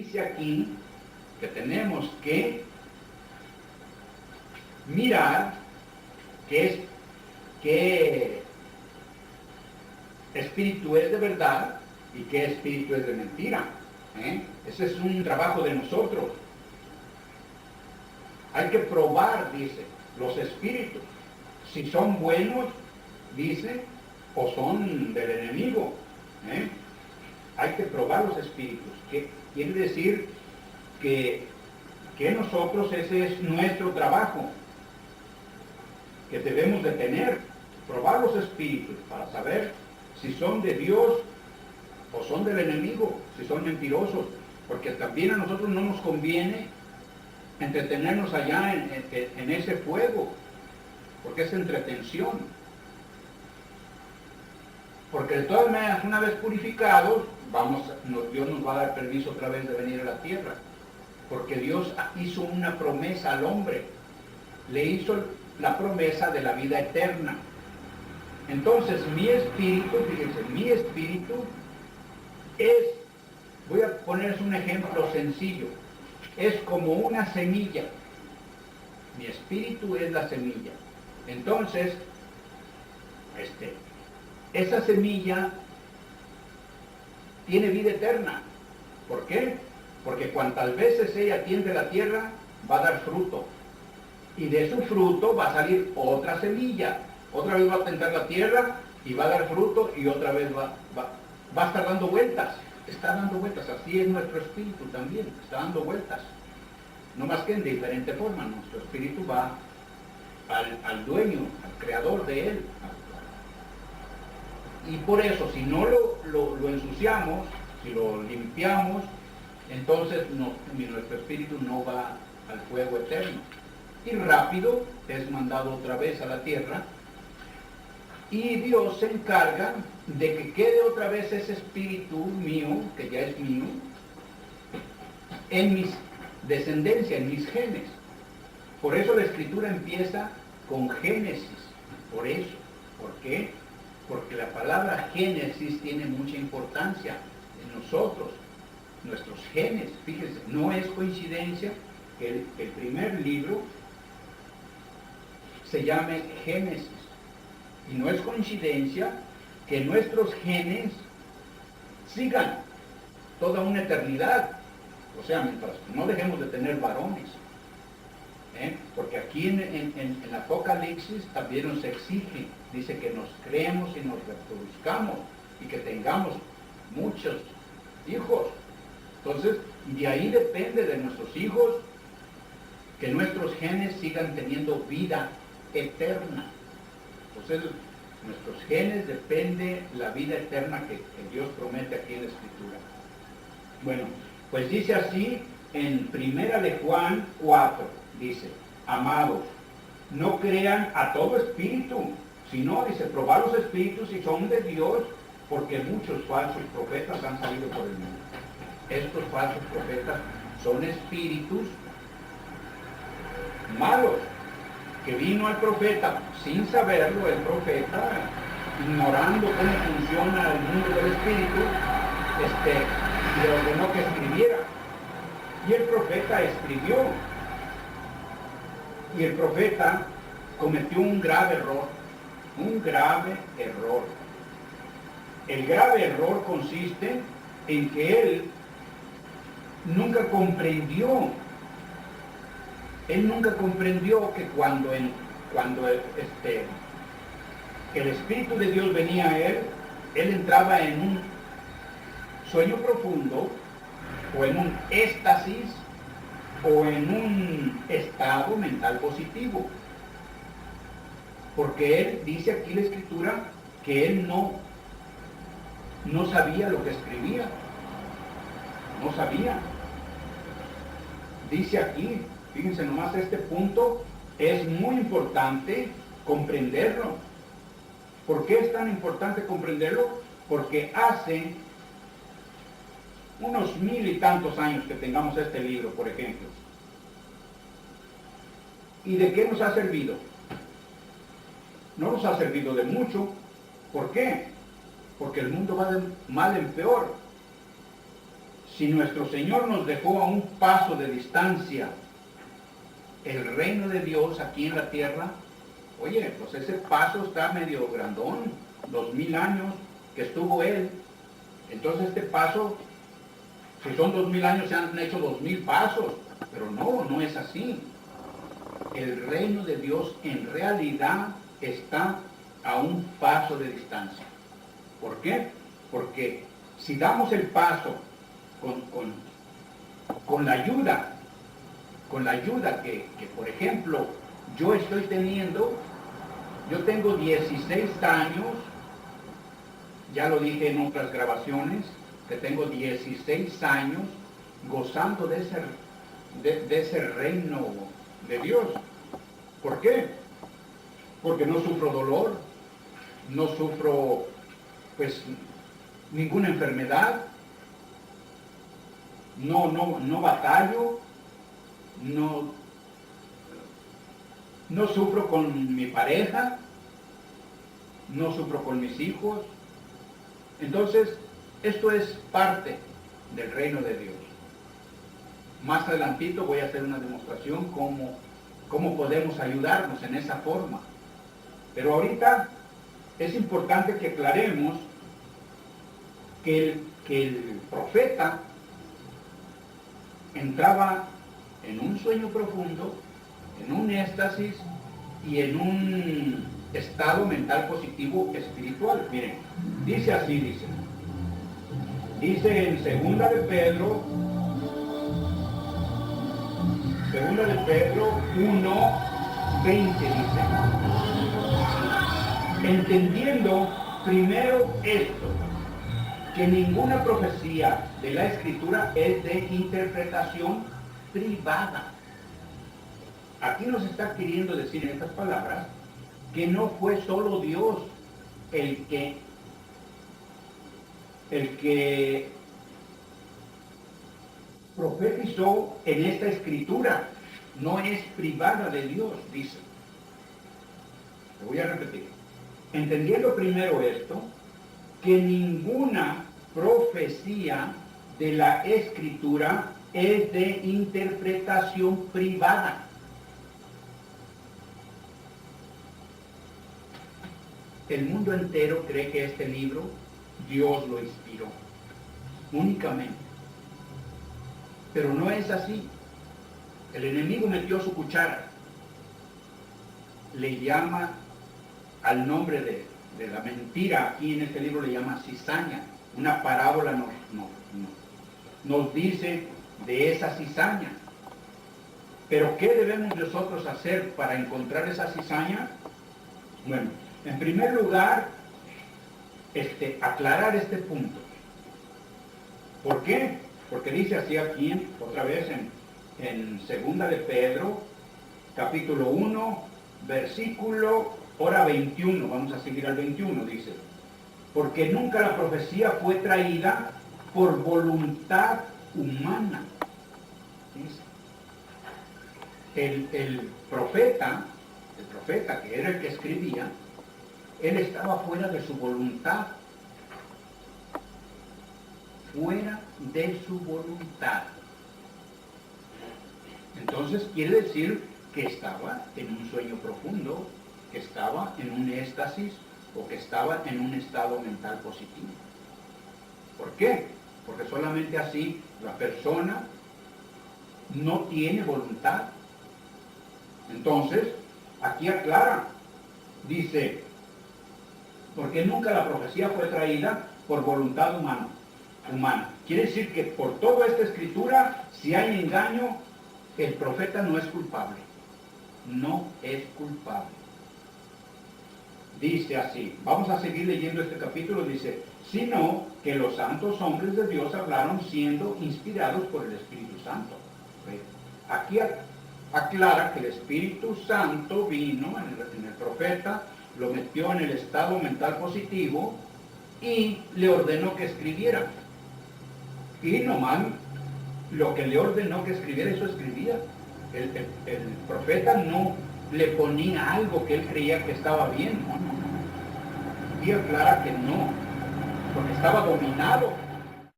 dice aquí que tenemos que mirar qué espíritu es de verdad y qué espíritu es de mentira. Ese es un trabajo de nosotros. Hay que probar, dice, los espíritus, si son buenos, dice, o son del enemigo. Hay que probar los espíritus. ¿Qué quiere decir? Que nosotros, ese es nuestro trabajo, que debemos de tener, probar los espíritus para saber si son de Dios o son del enemigo, si son mentirosos, porque también a nosotros no nos conviene entretenernos allá en ese fuego, porque es entretención. Porque de todas maneras, una vez purificados, Dios nos va a dar permiso otra vez de venir a la tierra, porque Dios hizo una promesa al hombre, le hizo la promesa de la vida eterna. Entonces mi espíritu, fíjense, mi espíritu es, voy a ponerles un ejemplo sencillo, es como una semilla. Mi espíritu es la semilla. Entonces, esa semilla tiene vida eterna. ¿Por qué? Porque cuantas veces ella tiende la tierra, va a dar fruto. Y de su fruto va a salir otra semilla. Otra vez va a tentar la tierra y va a dar fruto y otra vez va a estar dando vueltas. Está dando vueltas. Así es nuestro espíritu también. Está dando vueltas. No más que en diferente forma. Nuestro espíritu va al dueño, al creador de él. Y por eso, si no lo ensuciamos, si lo limpiamos, entonces nuestro espíritu no va al fuego eterno. Y rápido es mandado otra vez a la tierra. Y Dios se encarga de que quede otra vez ese espíritu mío, que ya es mío, en mis descendencia, en mis genes. Por eso la escritura empieza con Génesis. Por eso. ¿Por qué? Porque la palabra Génesis tiene mucha importancia en nosotros, nuestros genes. Fíjense, no es coincidencia que el primer libro se llame Génesis. Y no es coincidencia que nuestros genes sigan toda una eternidad. O sea, mientras no dejemos de tener varones. Porque aquí en el Apocalipsis también nos exige, dice que nos creemos y nos reproduzcamos y que tengamos muchos hijos. Entonces, de ahí depende de nuestros hijos que nuestros genes sigan teniendo vida eterna. Entonces, nuestros genes depende la vida eterna que Dios promete aquí en la Escritura. Bueno, pues dice así en Primera de Juan 4. Dice, amados, no crean a todo espíritu, sino, dice, probar los espíritus si son de Dios, porque muchos falsos profetas han salido por el mundo. Estos falsos profetas son espíritus malos, que vino al profeta sin saberlo, el profeta, ignorando cómo funciona el mundo del espíritu, le ordenó que escribiera. Y el profeta escribió. Y el profeta cometió un grave error. Un grave error. El grave error consiste en que él nunca comprendió. Él nunca comprendió que cuando el Espíritu de Dios venía a él entraba en un sueño profundo o en un éxtasis o en un estado mental positivo. Porque él, dice aquí la Escritura, que él no sabía lo que escribía. No sabía. Dice aquí, fíjense nomás, este punto es muy importante comprenderlo. ¿Por qué es tan importante comprenderlo? Porque hace unos 1000 y tantos años que tengamos este libro, por ejemplo. ¿Y de qué nos ha servido? No nos ha servido de mucho. ¿Por qué? Porque el mundo va de mal en peor. si nuestro Señor nos dejó a un paso de distancia el reino de Dios aquí en la tierra, oye, pues ese paso está medio grandón, 2000 años que estuvo Él. Entonces este paso, si son 2000 años, se han hecho 2000 pasos, pero no es así. El reino de Dios en realidad está a un paso de distancia. ¿Por qué? Porque si damos el paso con la ayuda, que por ejemplo yo estoy teniendo, yo tengo 16 años, ya lo dije en otras grabaciones, que tengo 16 años gozando de ese reino de Dios. ¿Por qué? Porque no sufro dolor, no sufro pues ninguna enfermedad, no batallo, no sufro con mi pareja, no sufro con mis hijos. Entonces, esto es parte del reino de Dios. Más adelantito voy a hacer una demostración cómo podemos ayudarnos en esa forma. Pero ahorita es importante que aclaremos que el profeta entraba en un sueño profundo, en un éxtasis y en un estado mental positivo espiritual. Miren, dice así, dice en segunda de Pedro 1:20 dice: entendiendo primero esto, que ninguna profecía de la Escritura es de interpretación privada. Aquí nos está queriendo decir en estas palabras que no fue solo Dios el que profetizó en esta Escritura, no es privada de Dios, dice. Lo voy a repetir. Entendiendo primero esto, que ninguna profecía de la Escritura es de interpretación privada. El mundo entero cree que este libro Dios lo inspiró, únicamente. Pero no es así. El enemigo metió su cuchara. Le llama al nombre de la mentira, aquí en este libro le llama cizaña. Una parábola nos dice de esa cizaña. Pero ¿qué debemos nosotros hacer para encontrar esa cizaña? Bueno, en primer lugar, aclarar este punto. ¿Por qué? Porque dice así aquí, otra vez en segunda de Pedro, capítulo 1, versículo, ahora 21, vamos a seguir al 21, dice: porque nunca la profecía fue traída por voluntad humana. El profeta que era el que escribía, él estaba fuera de su voluntad. Fuera de su voluntad. Entonces quiere decir que estaba en un sueño profundo, que estaba en un éxtasis o que estaba en un estado mental positivo. ¿Por qué? Porque solamente así la persona no tiene voluntad. Entonces, aquí aclara, dice: porque nunca la profecía fue traída por voluntad humana. Quiere decir que por toda esta escritura, si hay engaño, el profeta no es culpable. No es culpable. Dice así, vamos a seguir leyendo este capítulo, dice: sino que los santos hombres de Dios hablaron siendo inspirados por el Espíritu Santo. Aquí aclara que el Espíritu Santo vino en el profeta, lo metió en el estado mental positivo y le ordenó que escribiera. Y nomás lo que le ordenó que escribiera, eso escribía. El profeta no le ponía algo que él creía que estaba bien. Y aclara que no, porque estaba dominado